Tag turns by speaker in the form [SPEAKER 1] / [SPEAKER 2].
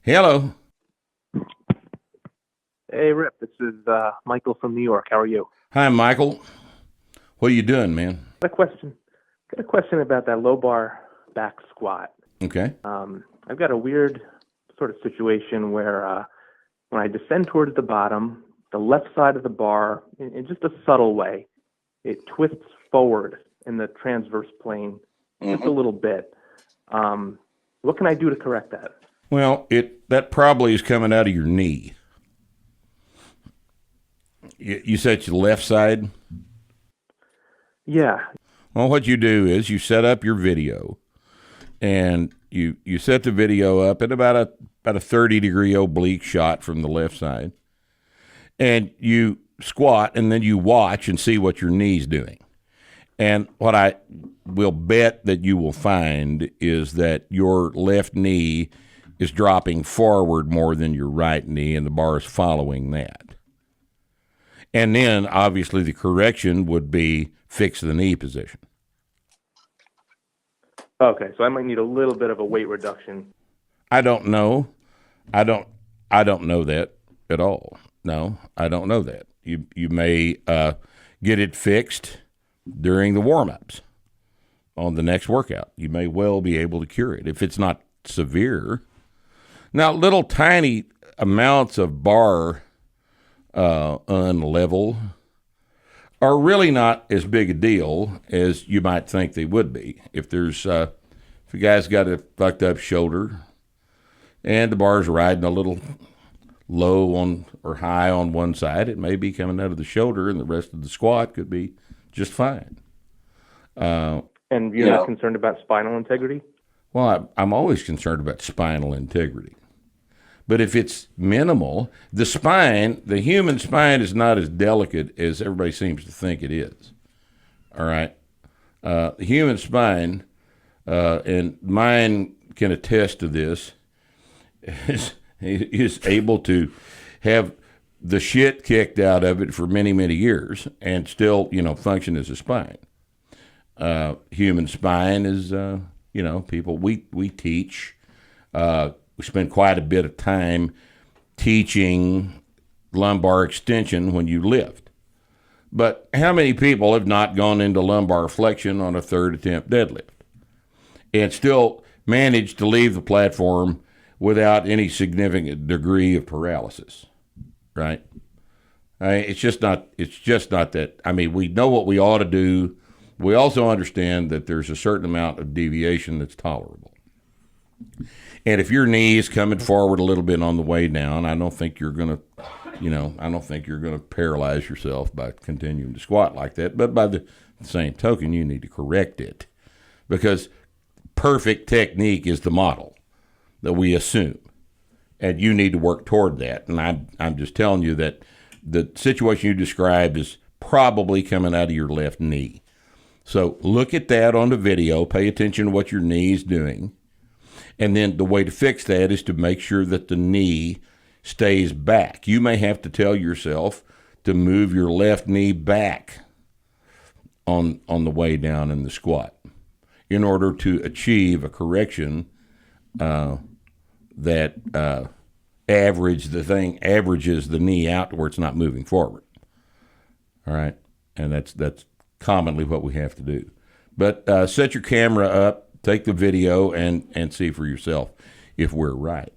[SPEAKER 1] Hello.
[SPEAKER 2] Hey, Rip, this is Michael from New York. How are you?
[SPEAKER 1] Hi, Michael. What are you doing, man?
[SPEAKER 2] Got a question. Got a question about that low bar back squat.
[SPEAKER 1] Okay.
[SPEAKER 2] I've got a weird sort of situation where when I descend towards the bottom, the left side of the bar, in just a subtle way, it twists forward in the transverse plane just a little bit. What can I do to correct that?
[SPEAKER 1] Well, that probably is coming out of your knee. You said it's the left side?
[SPEAKER 2] Yeah.
[SPEAKER 1] Well, what you do is you set up your video, and you set the video up at about a 30-degree oblique shot from the left side, and you squat, and then you watch and see what your knee's doing. And what I will bet that you will find is that your left knee is dropping forward more than your right knee, and the bar is following that. And then, obviously, the correction would be fix the knee position.
[SPEAKER 2] Okay, so I might need a little bit of a weight reduction.
[SPEAKER 1] I don't know. I don't know that at all. No, I don't know that. You may get it fixed during the warm-ups on the next workout. You may well be able to cure it if it's not severe. Now, little tiny amounts of bar unlevel are really not as big a deal as you might think they would be. If a guy's got a fucked up shoulder and the bar's riding a little low on or high on one side, it may be coming out of the shoulder, and the rest of the squat could be just fine.
[SPEAKER 2] And you're not concerned about spinal integrity?
[SPEAKER 1] Well, I'm always concerned about spinal integrity. But if it's minimal, the human spine is not as delicate as everybody seems to think it is. All right? The human spine, and mine can attest to this, is able to have the shit kicked out of it for many, many years and still, function as a spine. Human spine is, people, we teach, we spend quite a bit of time teaching lumbar extension when you lift. But how many people have not gone into lumbar flexion on a third attempt deadlift and still managed to leave the platform without any significant degree of paralysis, right? It's just not that. I mean, we know what we ought to do. We also understand that there's a certain amount of deviation that's tolerable. And if your knee is coming forward a little bit on the way down, I don't think you're going to paralyze yourself by continuing to squat like that. But by the same token, you need to correct it, because perfect technique is the model that we assume, and you need to work toward that. And I'm just telling you that the situation you described is probably coming out of your left knee. So look at that on the video. Pay attention to what your knee is doing. And then the way to fix that is to make sure that the knee stays back. You may have to tell yourself to move your left knee back on the way down in the squat in order to achieve a correction that averages the knee out to where it's not moving forward. All right? And that's commonly what we have to do. But set your camera up, take the video, and see for yourself if we're right.